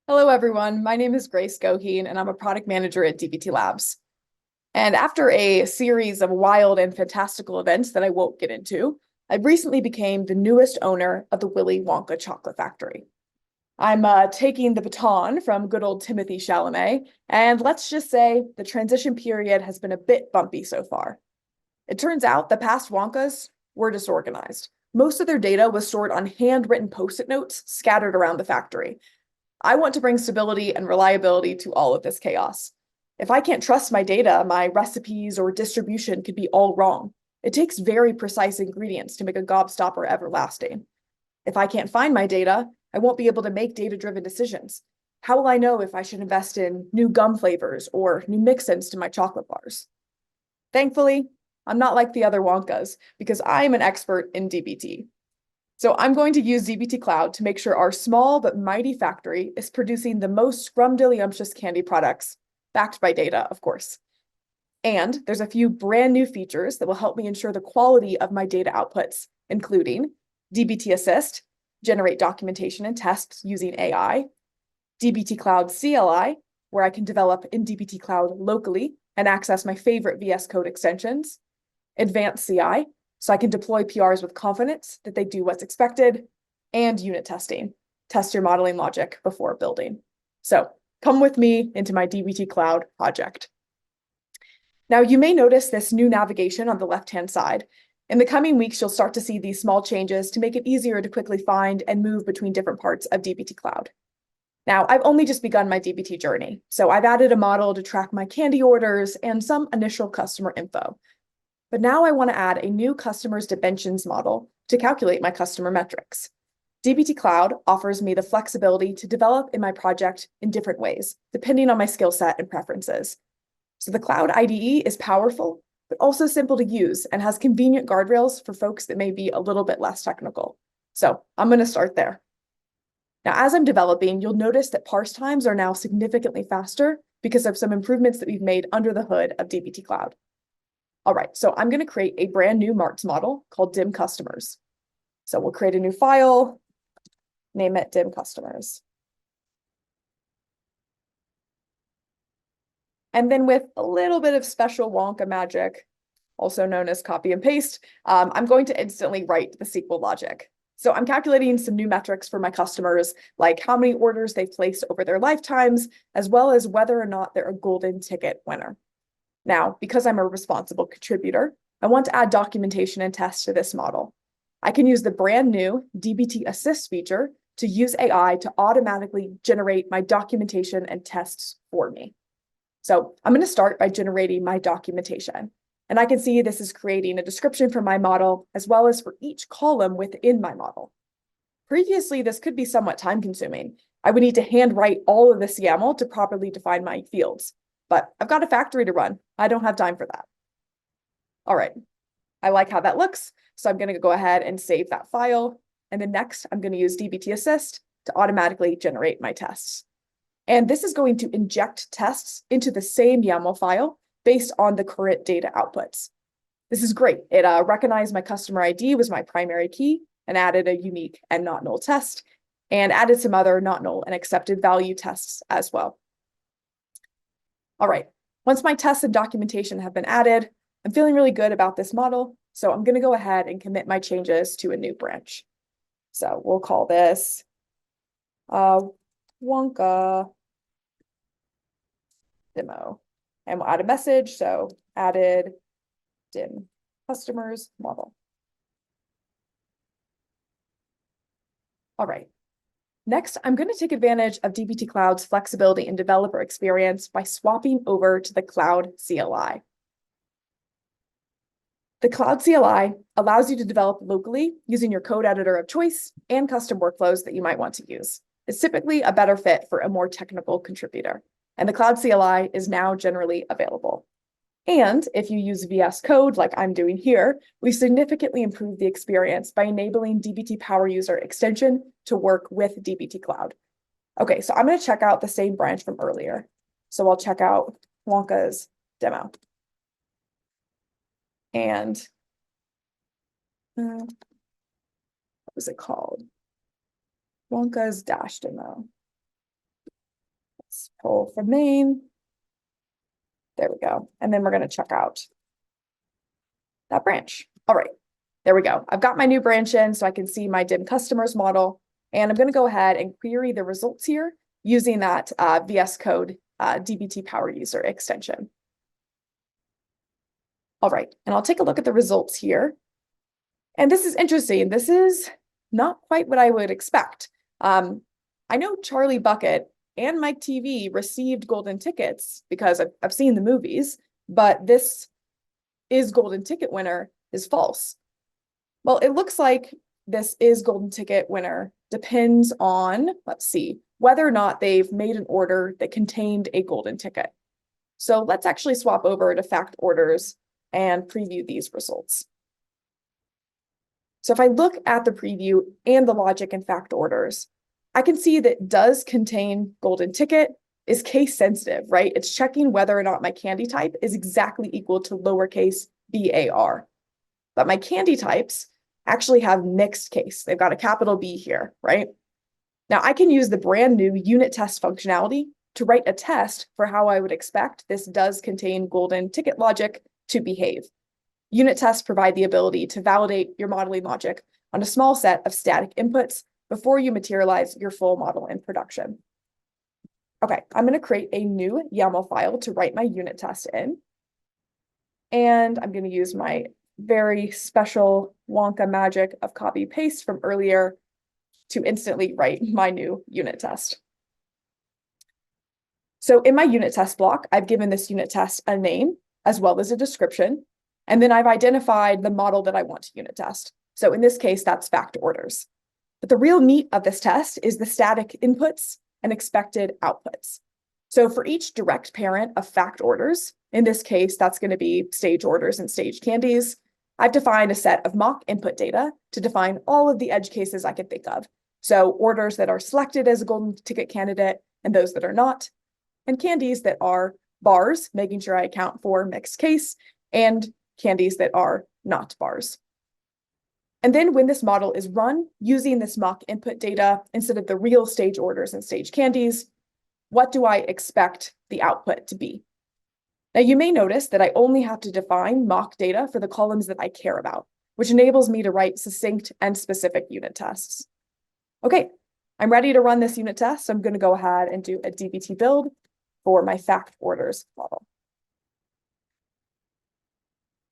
Hello, everyone. My name is Grace Goheen, and I'm a product manager at DBT Labs. And after a series of wild and fantastical events that I won't get into, I recently became the newest owner of the Willy Wonka chocolate factory. I'm taking the baton from good old Timothy Chalamet, and let's just say the transition period has been a bit bumpy so far. It turns out the past Wonkas were disorganized. Most of their data was stored on handwritten post-it notes scattered around the factory. I want to bring stability and reliability to all of this chaos. If I can't trust my data, my recipes or distribution could be all wrong. It takes very precise ingredients to make a gobstopper everlasting. If I can't find my data, I won't be able to make data-driven decisions. How will I know if I should invest in new gum flavors or new mix-ins to my chocolate bars? Thankfully, I'm not like the other Wonkas because I'm an expert in DBT. So I'm going to use DBT Cloud to make sure our small but mighty factory is producing the most scrumdiddlyumptious candy products, backed by data, of course. And there's a few brand new features that will help me ensure the quality of my data outputs, including DBT Assist, generate documentation and tests using AI, DBT Cloud CLI, where I can develop in DBT Cloud locally and access my favorite VS Code extensions, Advanced CI, so I can deploy PRs with confidence that they do what's expected, and unit testing. Test your modeling logic before building. So come with me into my DBT Cloud project. Now, you may notice this new navigation on the left-hand side. In the coming weeks, you'll start to see these small changes to make it easier to quickly find and move between different parts of DBT Cloud. Now, I've only just begun my DBT journey, so I've added a model to track my candy orders and some initial customer info. But now I want to add a new customer's dimensions model to calculate my customer metrics. DBT Cloud offers me the flexibility to develop in my project in different ways, depending on my skill set and preferences. So the Cloud IDE is powerful, but also simple to use and has convenient guardrails for folks that may be a little bit less technical. So I'm going to start there. Now, as I'm developing, you'll notice that parse times are now significantly faster because of some improvements that we've made under the hood of DBT Cloud. All right, so I'm going to create a brand new MARTS model called dim customers. So we'll create a new file, name it dim customers. And then with a little bit of special Wonka magic, also known as copy and paste, I'm going to instantly write the SQL logic. So I'm calculating some new metrics for my customers, like how many orders they've placed over their lifetimes, as well as whether or not they're a golden ticket winner. Now, because I'm a responsible contributor, I want to add documentation and tests to this model. I can use the brand new DBT Assist feature to use AI to automatically generate my documentation and tests for me. So I'm going to start by generating my documentation. And I can see this is creating a description for my model, as well as for each column within my model. Previously, this could be somewhat time-consuming. I would need to handwrite all of this YAML to properly define my fields. But I've got a factory to run. I don't have time for that. All right, I like how that looks. So I'm going to go ahead and save that file. And then next, I'm going to use DBT Assist to automatically generate my tests. And this is going to inject tests into the same YAML file based on the current data outputs. This is great. It recognized my customer ID was my primary key and added a unique and not null test and added some other not null and accepted value tests as well. All right, once my tests and documentation have been added, I'm feeling really good about this model, so I'm going to go ahead and commit my changes to a new branch. So we'll call this Wonka demo, and we'll add a message, so added dim customers model. All right. Next, I'm going to take advantage of DBT Cloud's flexibility and developer experience by swapping over to the Cloud CLI. The Cloud CLI allows you to develop locally using your code editor of choice and custom workflows that you might want to use. It's typically a better fit for a more technical contributor, and the Cloud CLI is now generally available. And if you use VS Code like I'm doing here, we significantly improved the experience by enabling DBT Power User extension to work with DBT Cloud. Okay, so I'm going to check out the same branch from earlier. So I'll check out Wonka's demo. And what was it called? Wonka's dash demo. Let's pull from main. There we go. And then we're going to check out that branch. All right, there we go. I've got my new branch in so I can see my dim customers model. And I'm going to go ahead and query the results here using that VS Code DBT Power User extension. All right, and I'll take a look at the results here. And this is interesting. This is not quite what I would expect. I know Charlie Bucket and Mike TV received golden tickets because I've seen the movies, but this is golden ticket winner is false. Well, it looks like this is golden ticket winner depends on, let's see, whether or not they've made an order that contained a golden ticket. So let's actually swap over to fact orders and preview these results. So if I look at the preview and the logic in fact orders, I can see that does contain golden ticket is case sensitive, right? It's checking whether or not my candy type is exactly equal to lowercase BAR. But my candy types actually have mixed case. They've got a capital B here, right? Now I can use the brand new unit test functionality to write a test for how I would expect this does contain golden ticket logic to behave. Unit tests provide the ability to validate your modeling logic on a small set of static inputs before you materialize your full model in production. Okay, I'm going to create a new YAML file to write my unit test in. And I'm going to use my very special Wonka magic of copy paste from earlier to instantly write my new unit test. So in my unit test block, I've given this unit test a name as well as a description. And then I've identified the model that I want to unit test. So in this case, that's fact orders. But the real meat of this test is the static inputs and expected outputs. So for each direct parent of fact orders, in this case, that's going to be stage orders and stage candies, I've defined a set of mock input data to define all of the edge cases I can think of. So orders that are selected as a golden ticket candidate and those that are not, and candies that are bars, making sure I account for mixed case, and candies that are not bars. And then when this model is run using this mock input data instead of the real stage orders and stage candies, what do I expect the output to be? Now you may notice that I only have to define mock data for the columns that I care about, which enables me to write succinct and specific unit tests. Okay, I'm ready to run this unit test. So I'm going to go ahead and do a DBT build for my fact orders model.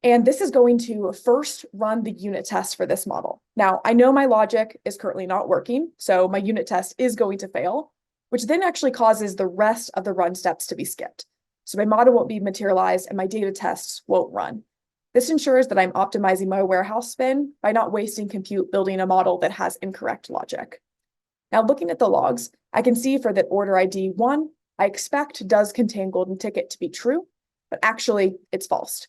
And this is going to first run the unit test for this model. Now, I know my logic is currently not working, so my unit test is going to fail, which then actually causes the rest of the run steps to be skipped. So my model won't be materialized and my data tests won't run. This ensures that I'm optimizing my warehouse spin by not wasting compute building a model that has incorrect logic. Now, looking at the logs, I can see for that order ID 1, I expect does contain golden ticket to be true, but actually it's false.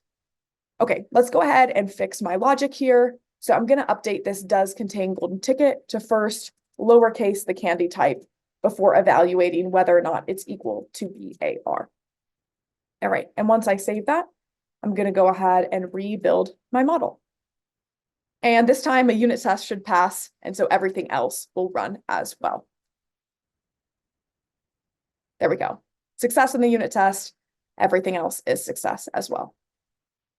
Okay, let's go ahead and fix my logic here. So I'm going to update this does contain golden ticket to first lowercase the candy type before evaluating whether or not it's equal to BAR. All right, and once I save that, I'm going to go ahead and rebuild my model. And this time a unit test should pass, and so everything else will run as well. There we go. Success in the unit test, everything else is success as well.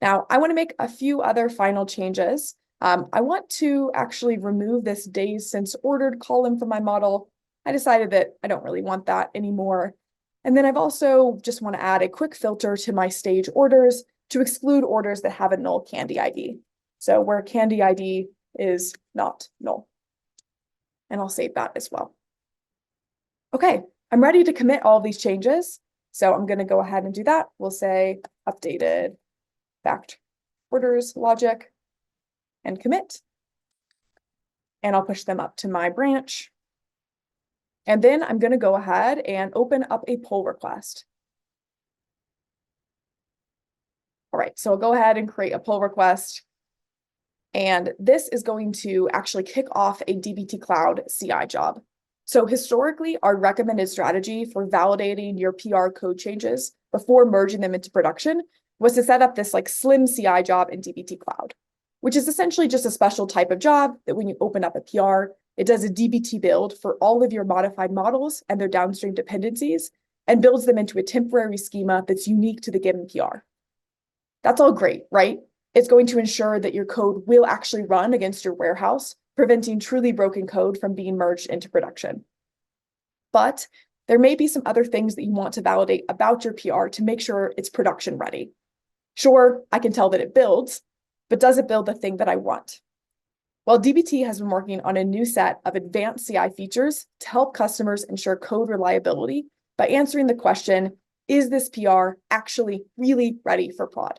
Now, I want to make a few other final changes. I want to actually remove this days since ordered column from my model. I decided that I don't really want that anymore. And then I've also just want to add a quick filter to my stage orders to exclude orders that have a null candy ID. So where candy ID is not null. And I'll save that as well. Okay, I'm ready to commit all these changes. So I'm going to go ahead and do that. We'll say updated fact orders logic and commit. And I'll push them up to my branch. And then I'm going to go ahead and open up a pull request. All right, so I'll go ahead and create a pull request. And this is going to actually kick off a DBT Cloud CI job. So historically, our recommended strategy for validating your PR code changes before merging them into production was to set up this like slim CI job in DBT Cloud, which is essentially just a special type of job that when you open up a PR, it does a DBT build for all of your modified models and their downstream dependencies, and builds them into a temporary schema that's unique to the given PR. That's all great, right? It's going to ensure that your code will actually run against your warehouse, preventing truly broken code from being merged into production. But there may be some other things that you want to validate about your PR to make sure it's production ready. Sure, I can tell that it builds, but does it build the thing that I want? Well, DBT has been working on a new set of advanced CI features to help customers ensure code reliability by answering the question, is this PR actually really ready for prod?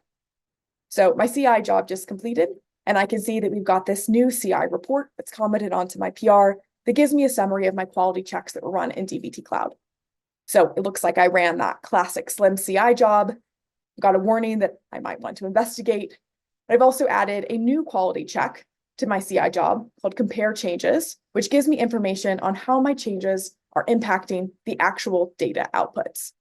So my CI job just completed, and I can see that we've got this new CI report that's commented onto my PR that gives me a summary of my quality checks that were run in DBT Cloud. So it looks like I ran that classic slim CI job, got a warning that I might want to investigate. But I've also added a new quality check to my CI job called compare changes, which gives me information on how my changes are impacting the actual data outputs.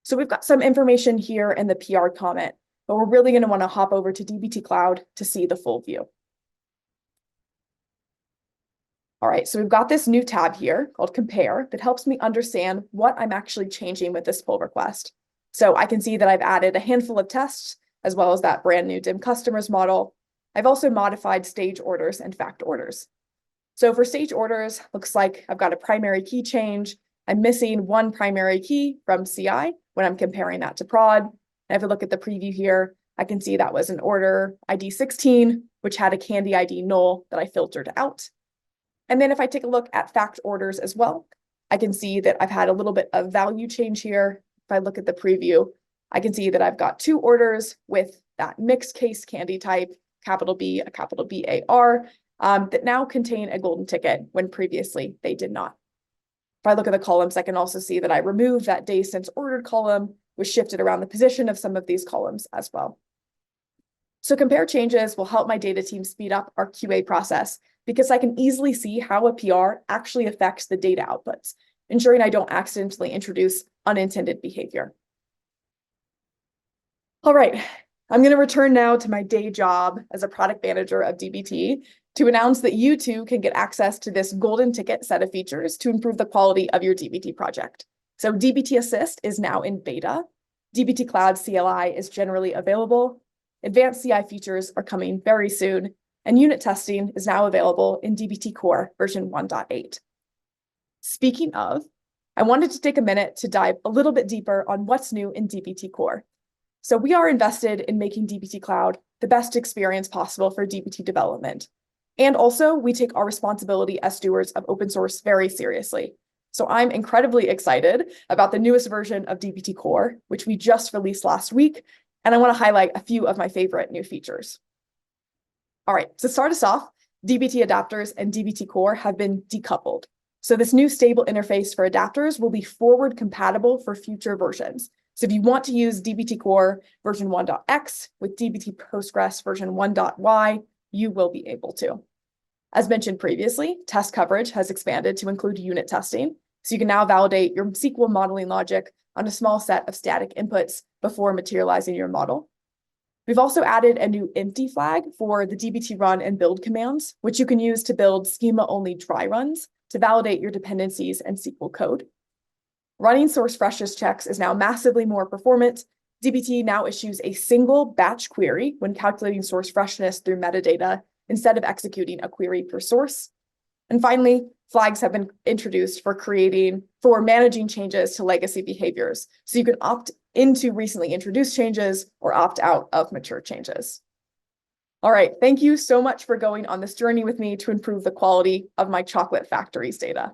So we've got some information here in the PR comment, but we're really going to want to hop over to DBT Cloud to see the full view. All right, so we've got this new tab here called Compare that helps me understand what I'm actually changing with this pull request. So I can see that I've added a handful of tests, as well as that brand new dim customers model. I've also modified stage orders and fact orders. So for stage orders, looks like I've got a primary key change. I'm missing one primary key from CI when I'm comparing that to prod. And if I look at the preview here, I can see that was an order ID 16, which had a candy ID null that I filtered out. And then if I take a look at fact orders as well, I can see that I've had a little bit of value change here. If I look at the preview, I can see that I've got two orders with that mixed case candy type, capital B, a capital BAR, that now contain a golden ticket when previously they did not. If I look at the columns, I can also see that I removed that day since ordered column, which shifted around the position of some of these columns as well. So compare changes will help my data team speed up our QA process because I can easily see how a PR actually affects the data outputs, ensuring I don't accidentally introduce unintended behavior. All right, I'm going to return now to my day job as a product manager of DBT to announce that you too can get access to this golden ticket set of features to improve the quality of your DBT project. So DBT Assist is now in beta. DBT Cloud CLI is generally available. Advanced CI features are coming very soon, and unit testing is now available in DBT Core version 1.8. Speaking of, I wanted to take a minute to dive a little bit deeper on what's new in DBT Core. So we are invested in making DBT Cloud the best experience possible for DBT development. And also, we take our responsibility as stewards of open source very seriously. So I'm incredibly excited about the newest version of DBT Core, which we just released last week, and I want to highlight a few of my favorite new features. All right, to start us off, DBT adapters and DBT Core have been decoupled. So this new stable interface for adapters will be forward compatible for future versions. So if you want to use DBT Core version 1.x with DBT Postgres version 1.y, you will be able to. As mentioned previously, test coverage has expanded to include unit testing. So you can now validate your SQL modeling logic on a small set of static inputs before materializing your model. We've also added a new empty flag for the DBT run and build commands, which you can use to build schema-only dry runs to validate your dependencies and SQL code. Running source freshness checks is now massively more performant. DBT now issues a single batch query when calculating source freshness through metadata instead of executing a query per source. And finally, flags have been introduced for managing changes to legacy behaviors. So you can opt into recently introduced changes or opt out of mature changes. All right, thank you so much for going on this journey with me to improve the quality of my chocolate factories data.